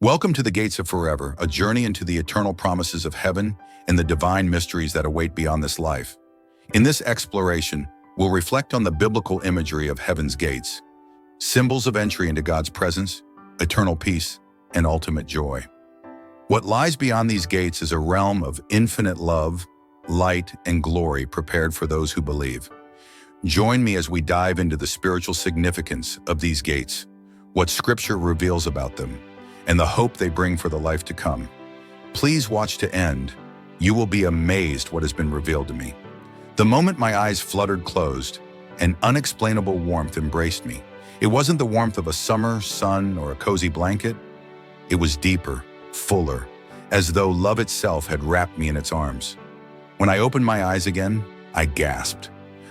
Welcome to the Gates of Forever, a journey into the eternal promises of heaven and the divine mysteries that await beyond this life. In this exploration, we'll reflect on the biblical imagery of heaven's gates, symbols of entry into God's presence, eternal peace, and ultimate joy. What lies beyond these gates is a realm of infinite love, light, and glory prepared for those who believe. Join me as we dive into the spiritual significance of these gates, what Scripture reveals about them, and the hope they bring for the life to come. Please watch to end. You will be amazed what has been revealed to me. The moment my eyes fluttered closed, an unexplainable warmth embraced me. It wasn't the warmth of a summer sun or a cozy blanket. It was deeper, fuller, as though love itself had wrapped me in its arms. When I opened my eyes again, I gasped.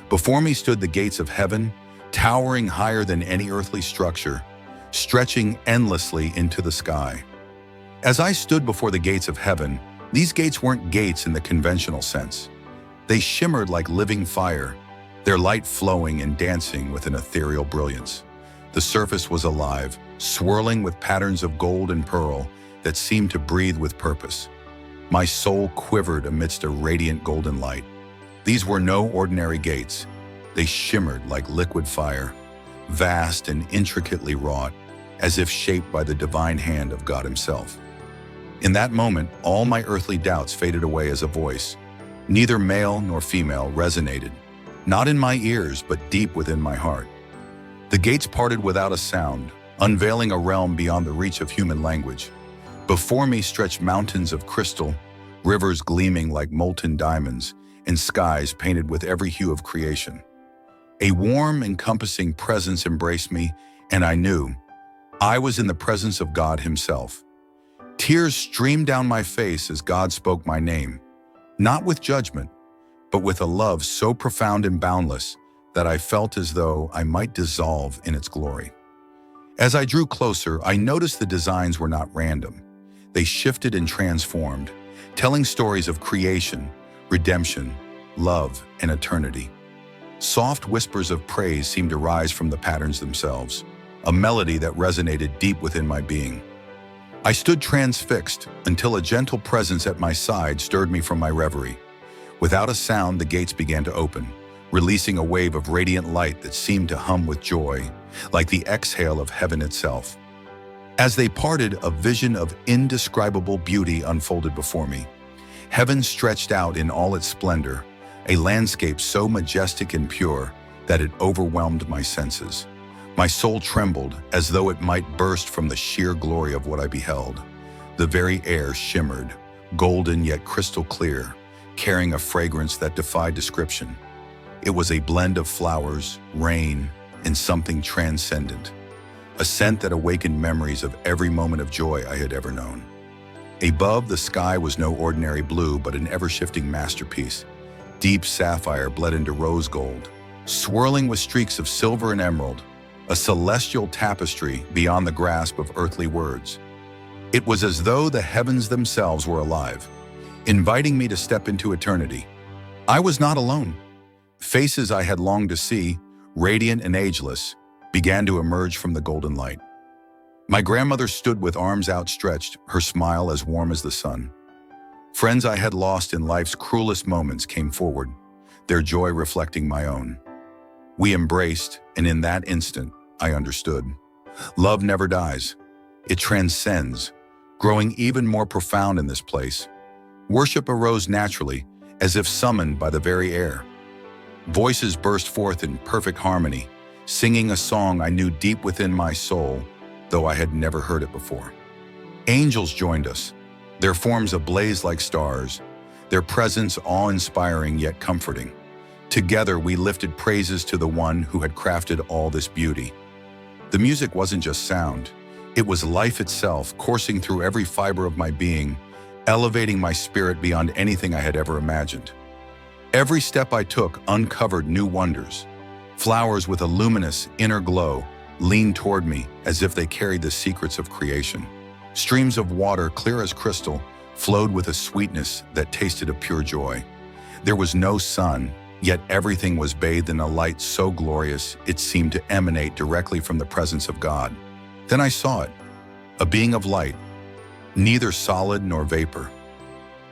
Before me stood the gates of heaven, towering higher than any earthly structure, stretching endlessly into the sky. As I stood before the gates of heaven, these gates weren't gates in the conventional sense. They shimmered like living fire, their light flowing and dancing with an ethereal brilliance. The surface was alive, swirling with patterns of gold and pearl that seemed to breathe with purpose. My soul quivered amidst a radiant golden light. These were no ordinary gates. They shimmered like liquid fire, vast and intricately wrought, as if shaped by the divine hand of God Himself. In that moment, all my earthly doubts faded away as a voice. Neither male nor female resonated, not in my ears, but deep within my heart. The gates parted without a sound, unveiling a realm beyond the reach of human language. Before me stretched mountains of crystal, rivers gleaming like molten diamonds, and skies painted with every hue of creation. A warm, encompassing presence embraced me, and I knew I was in the presence of God Himself. Tears streamed down my face as God spoke my name, not with judgment, but with a love so profound and boundless that I felt as though I might dissolve in its glory. As I drew closer, I noticed the designs were not random. They shifted and transformed, telling stories of creation, redemption, love, and eternity. Soft whispers of praise seemed to rise from the patterns themselves, a melody that resonated deep within my being. I stood transfixed until a gentle presence at my side stirred me from my reverie. Without a sound, the gates began to open, releasing a wave of radiant light that seemed to hum with joy, like the exhale of heaven itself. As they parted, a vision of indescribable beauty unfolded before me. Heaven stretched out in all its splendor, a landscape so majestic and pure that it overwhelmed my senses. My soul trembled as though it might burst from the sheer glory of what I beheld. The very air shimmered, golden yet crystal clear, carrying a fragrance that defied description. It was a blend of flowers, rain, and something transcendent, a scent that awakened memories of every moment of joy I had ever known. Above, the sky was no ordinary blue, but an ever-shifting masterpiece. Deep sapphire bled into rose gold, swirling with streaks of silver and emerald, a celestial tapestry beyond the grasp of earthly words. It was as though the heavens themselves were alive, inviting me to step into eternity. I was not alone. Faces I had longed to see, radiant and ageless, began to emerge from the golden light. My grandmother stood with arms outstretched, her smile as warm as the sun. Friends I had lost in life's cruelest moments came forward, their joy reflecting my own. We embraced, and in that instant, I understood. Love never dies. It transcends, growing even more profound in this place. Worship arose naturally, as if summoned by the very air. Voices burst forth in perfect harmony, singing a song I knew deep within my soul, though I had never heard it before. Angels joined us, their forms ablaze like stars, their presence awe-inspiring yet comforting. Together we lifted praises to the one who had crafted all this beauty. The music wasn't just sound, it was life itself coursing through every fiber of my being, elevating my spirit beyond anything I had ever imagined. Every step I took uncovered new wonders. Flowers with a luminous inner glow leaned toward me as if they carried the secrets of creation. Streams of water, clear as crystal, flowed with a sweetness that tasted of pure joy. There was no sun, yet everything was bathed in a light so glorious it seemed to emanate directly from the presence of God. Then I saw it, a being of light, neither solid nor vapor,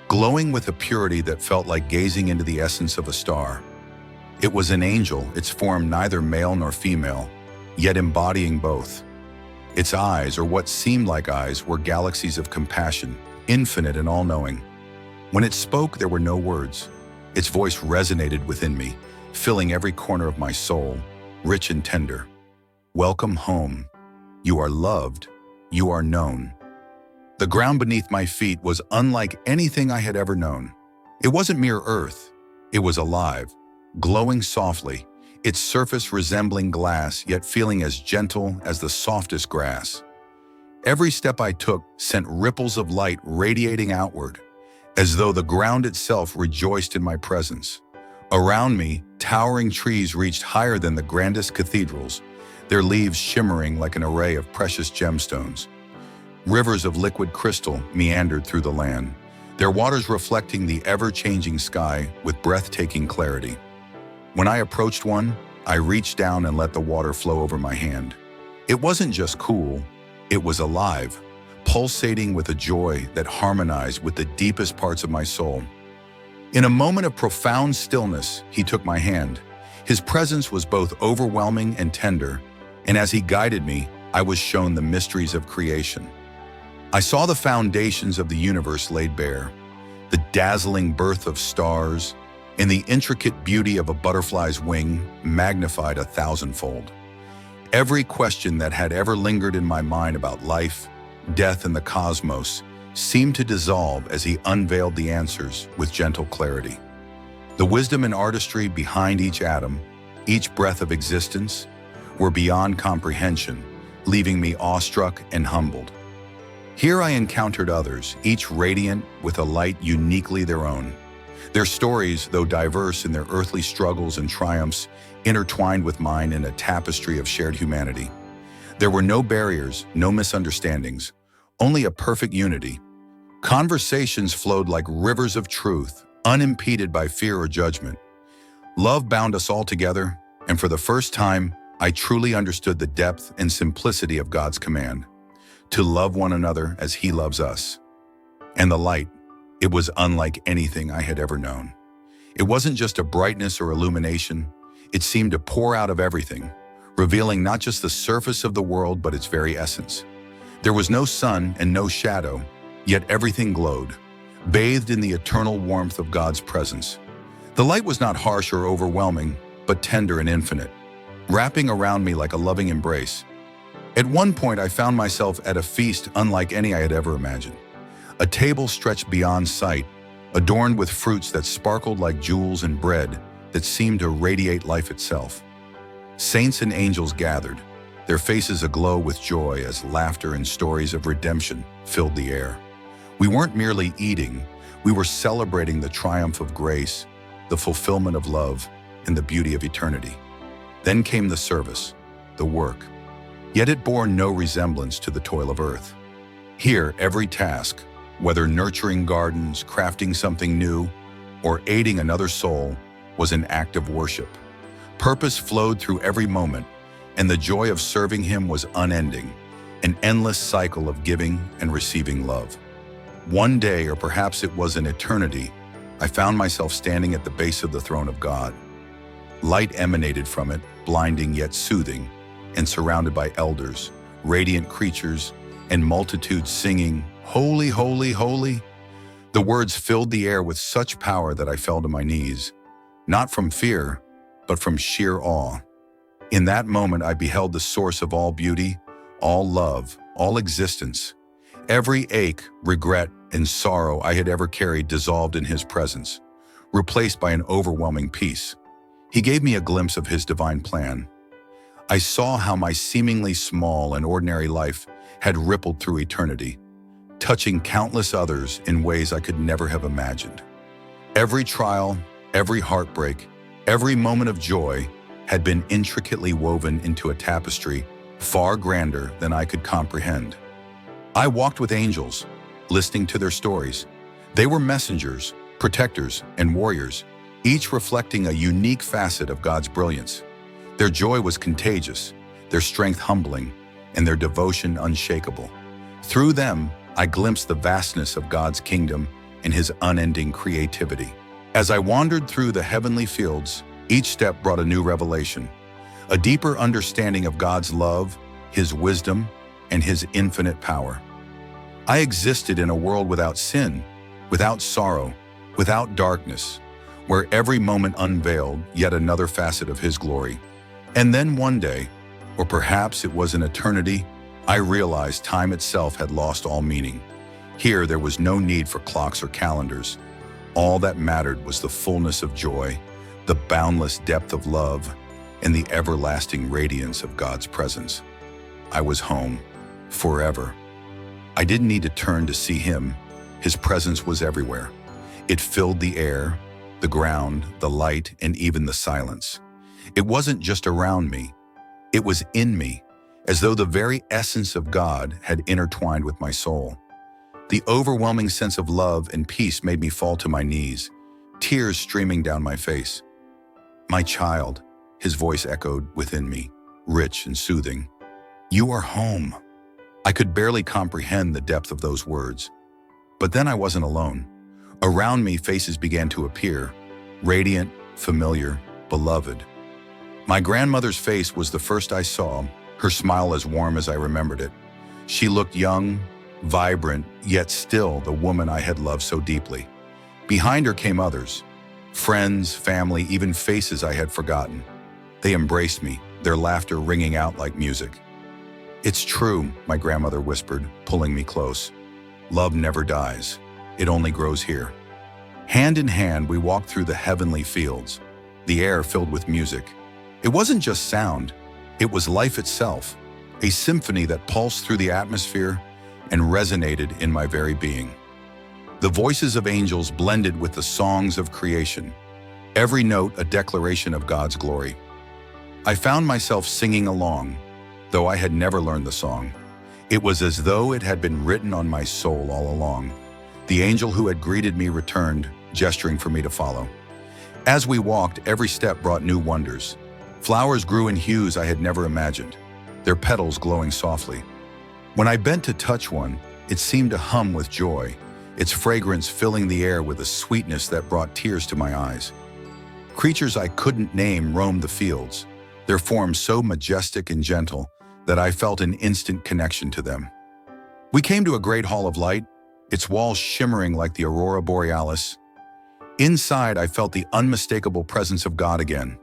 glowing with a purity that felt like gazing into the essence of a star. It was an angel, its form neither male nor female, yet embodying both. Its eyes, or what seemed like eyes, were galaxies of compassion, infinite and all-knowing. When it spoke, there were no words. Its voice resonated within me, filling every corner of my soul, rich and tender. Welcome home. You are loved. You are known. The ground beneath my feet was unlike anything I had ever known. It wasn't mere earth. It was alive, glowing softly, its surface resembling glass, yet feeling as gentle as the softest grass. Every step I took sent ripples of light radiating outward, as though the ground itself rejoiced in my presence. Around me, towering trees reached higher than the grandest cathedrals, their leaves shimmering like an array of precious gemstones. Rivers of liquid crystal meandered through the land, their waters reflecting the ever-changing sky with breathtaking clarity. When I approached one, I reached down and let the water flow over my hand. It wasn't just cool, it was alive, pulsating with a joy that harmonized with the deepest parts of my soul. In a moment of profound stillness, he took my hand. His presence was both overwhelming and tender, and as he guided me, I was shown the mysteries of creation. I saw the foundations of the universe laid bare, the dazzling birth of stars, and the intricate beauty of a butterfly's wing magnified 1,000-fold. Every question that had ever lingered in my mind about life, death, and the cosmos seemed to dissolve as he unveiled the answers with gentle clarity. The wisdom and artistry behind each atom, each breath of existence, were beyond comprehension, leaving me awestruck and humbled. Here I encountered others, each radiant with a light uniquely their own. Their stories, though diverse in their earthly struggles and triumphs, intertwined with mine in a tapestry of shared humanity. There were no barriers, no misunderstandings, only a perfect unity. Conversations flowed like rivers of truth, unimpeded by fear or judgment. Love bound us all together, and for the first time, I truly understood the depth and simplicity of God's command, to love one another as He loves us. And the light, it was unlike anything I had ever known. It wasn't just a brightness or illumination, it seemed to pour out of everything, revealing not just the surface of the world but its very essence. There was no sun and no shadow, yet everything glowed, bathed in the eternal warmth of God's presence. The light was not harsh or overwhelming, but tender and infinite, wrapping around me like a loving embrace. At one point, I found myself at a feast unlike any I had ever imagined. A table stretched beyond sight, adorned with fruits that sparkled like jewels and bread that seemed to radiate life itself. Saints and angels gathered, their faces aglow with joy as laughter and stories of redemption filled the air. We weren't merely eating, we were celebrating the triumph of grace, the fulfillment of love, and the beauty of eternity. Then came the service, the work. Yet it bore no resemblance to the toil of earth. Here, every task, whether nurturing gardens, crafting something new, or aiding another soul, was an act of worship. Purpose flowed through every moment, and the joy of serving Him was unending, an endless cycle of giving and receiving love. One day, or perhaps it was an eternity, I found myself standing at the base of the throne of God. Light emanated from it, blinding yet soothing, and surrounded by elders, radiant creatures, and multitudes singing, "Holy, holy, holy." The words filled the air with such power that I fell to my knees, not from fear, but from sheer awe. In that moment, I beheld the source of all beauty, all love, all existence. Every ache, regret, and sorrow I had ever carried dissolved in His presence, replaced by an overwhelming peace. He gave me a glimpse of His divine plan. I saw how my seemingly small and ordinary life had rippled through eternity, touching countless others in ways I could never have imagined. Every trial, every heartbreak, every moment of joy had been intricately woven into a tapestry far grander than I could comprehend. I walked with angels, listening to their stories. They were messengers, protectors, and warriors, each reflecting a unique facet of God's brilliance. Their joy was contagious, their strength humbling, and their devotion unshakable. Through them, I glimpsed the vastness of God's kingdom and His unending creativity. As I wandered through the heavenly fields, each step brought a new revelation, a deeper understanding of God's love, His wisdom, and His infinite power. I existed in a world without sin, without sorrow, without darkness, where every moment unveiled yet another facet of His glory. And then one day, or perhaps it was an eternity, I realized time itself had lost all meaning. Here there was no need for clocks or calendars. All that mattered was the fullness of joy, the boundless depth of love, and the everlasting radiance of God's presence. I was home, forever. I didn't need to turn to see Him. His presence was everywhere. It filled the air, the ground, the light, and even the silence. It wasn't just around me. It was in me, as though the very essence of God had intertwined with my soul. The overwhelming sense of love and peace made me fall to my knees, tears streaming down my face. "My child," His voice echoed within me, rich and soothing. "You are home." I could barely comprehend the depth of those words. But then I wasn't alone. Around me, faces began to appear, radiant, familiar, beloved. My grandmother's face was the first I saw, her smile as warm as I remembered it. She looked young, vibrant, yet still the woman I had loved so deeply. Behind her came others, friends, family, even faces I had forgotten. They embraced me, their laughter ringing out like music. "It's true," my grandmother whispered, pulling me close. "Love never dies. It only grows here." Hand in hand, we walked through the heavenly fields, the air filled with music. It wasn't just sound, it was life itself, a symphony that pulsed through the atmosphere and resonated in my very being. The voices of angels blended with the songs of creation, every note a declaration of God's glory. I found myself singing along, though I had never learned the song. It was as though it had been written on my soul all along. The angel who had greeted me returned, gesturing for me to follow. As we walked, every step brought new wonders. Flowers grew in hues I had never imagined, their petals glowing softly. When I bent to touch one, it seemed to hum with joy, its fragrance filling the air with a sweetness that brought tears to my eyes. Creatures I couldn't name roamed the fields, their forms so majestic and gentle that I felt an instant connection to them. We came to a great hall of light, its walls shimmering like the aurora borealis. Inside, I felt the unmistakable presence of God again.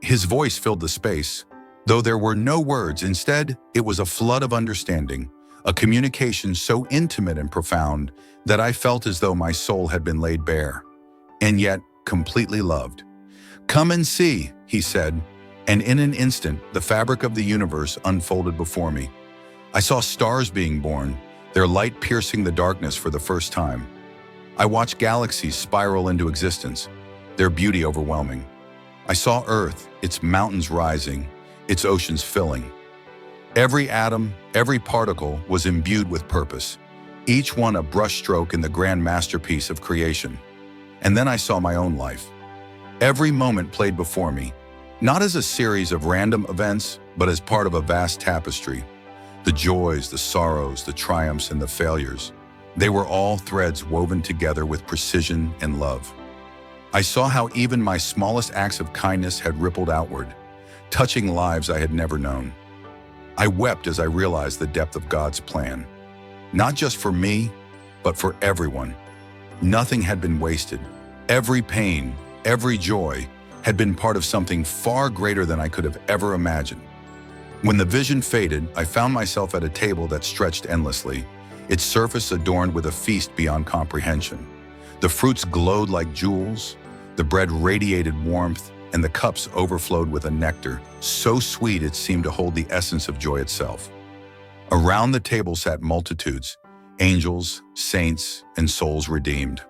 His voice filled the space, though there were no words. Instead, it was a flood of understanding, a communication so intimate and profound that I felt as though my soul had been laid bare, and yet completely loved. "Come and see," He said, and in an instant, the fabric of the universe unfolded before me. I saw stars being born, their light piercing the darkness for the first time. I watched galaxies spiral into existence, their beauty overwhelming. I saw Earth, its mountains rising, its oceans filling. Every atom, every particle was imbued with purpose, each one a brushstroke in the grand masterpiece of creation. And then I saw my own life. Every moment played before me, not as a series of random events, but as part of a vast tapestry. The joys, the sorrows, the triumphs, and the failures. They were all threads woven together with precision and love. I saw how even my smallest acts of kindness had rippled outward, touching lives I had never known. I wept as I realized the depth of God's plan. Not just for me, but for everyone. Nothing had been wasted. Every pain, every joy, had been part of something far greater than I could have ever imagined. When the vision faded, I found myself at a table that stretched endlessly, its surface adorned with a feast beyond comprehension. The fruits glowed like jewels, the bread radiated warmth, and the cups overflowed with a nectar so sweet it seemed to hold the essence of joy itself. Around the table sat multitudes, angels, saints, and souls redeemed.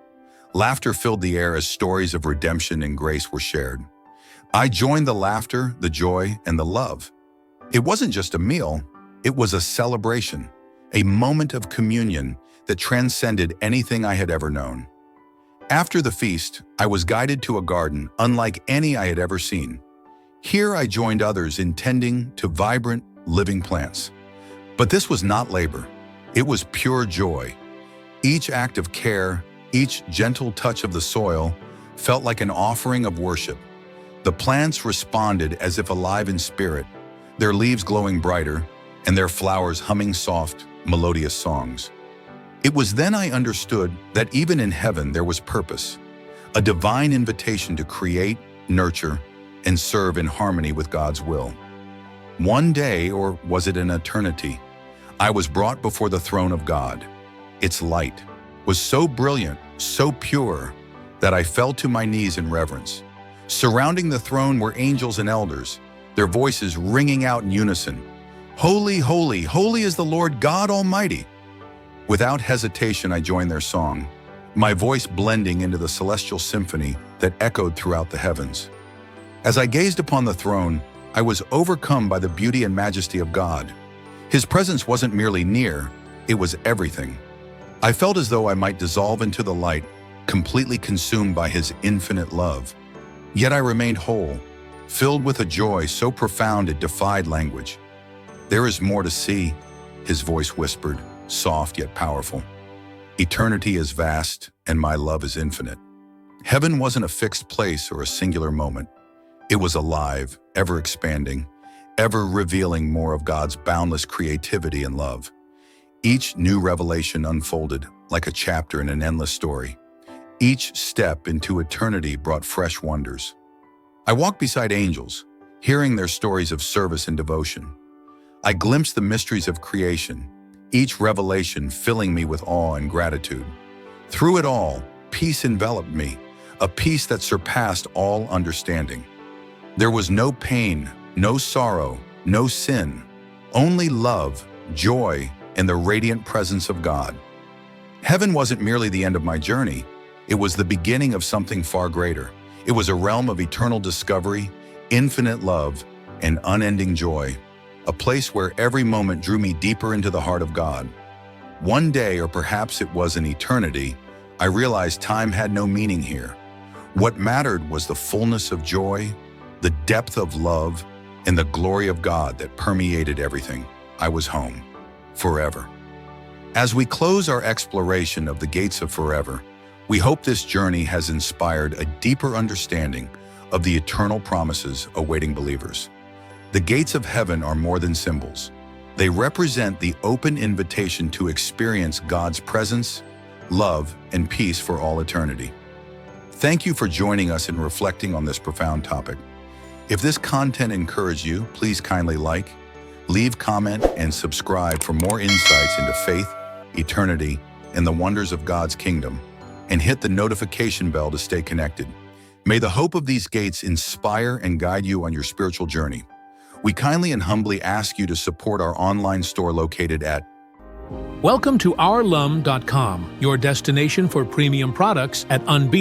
Laughter filled the air as stories of redemption and grace were shared. I joined the laughter, the joy, and the love. It wasn't just a meal, it was a celebration, a moment of communion that transcended anything I had ever known. After the feast, I was guided to a garden unlike any I had ever seen. Here I joined others in tending to vibrant, living plants. But this was not labor. It was pure joy. Each act of care, each gentle touch of the soil, felt like an offering of worship. The plants responded as if alive in spirit, their leaves glowing brighter, and their flowers humming soft, melodious songs. It was then I understood that even in heaven there was purpose, a divine invitation to create, nurture, and serve in harmony with God's will. One day, or was it an eternity, I was brought before the throne of God. Its light was so brilliant, so pure, that I fell to my knees in reverence. Surrounding the throne were angels and elders, their voices ringing out in unison, "Holy, holy, holy is the Lord God Almighty." Without hesitation, I joined their song, my voice blending into the celestial symphony that echoed throughout the heavens. As I gazed upon the throne, I was overcome by the beauty and majesty of God. His presence wasn't merely near, it was everything. I felt as though I might dissolve into the light, completely consumed by His infinite love. Yet I remained whole, filled with a joy so profound it defied language. "There is more to see," His voice whispered, soft yet powerful. "Eternity is vast, and my love is infinite." Heaven wasn't a fixed place or a singular moment. It was alive, ever expanding, ever revealing more of God's boundless creativity and love. Each new revelation unfolded like a chapter in an endless story. Each step into eternity brought fresh wonders. I walked beside angels, hearing their stories of service and devotion. I glimpsed the mysteries of creation, each revelation filling me with awe and gratitude. Through it all, peace enveloped me, a peace that surpassed all understanding. There was no pain, no sorrow, no sin, only love, joy, and the radiant presence of God. Heaven wasn't merely the end of my journey, it was the beginning of something far greater. It was a realm of eternal discovery, infinite love, and unending joy, a place where every moment drew me deeper into the heart of God. One day, or perhaps it was an eternity, I realized time had no meaning here. What mattered was the fullness of joy, the depth of love, and the glory of God that permeated everything. I was home, forever. As we close our exploration of the gates of forever, we hope this journey has inspired a deeper understanding of the eternal promises awaiting believers. The gates of heaven are more than symbols. They represent the open invitation to experience God's presence, love, and peace for all eternity. Thank you for joining us in reflecting on this profound topic. If this content encouraged you, please kindly like, leave comment, and subscribe for more insights into faith, eternity, and the wonders of God's kingdom, and hit the notification bell to stay connected. May the hope of these gates inspire and guide you on your spiritual journey. We kindly and humbly ask you to support our online store located at Welcome to 𝐿𝐿M.com, your destination for premium products at unbeatable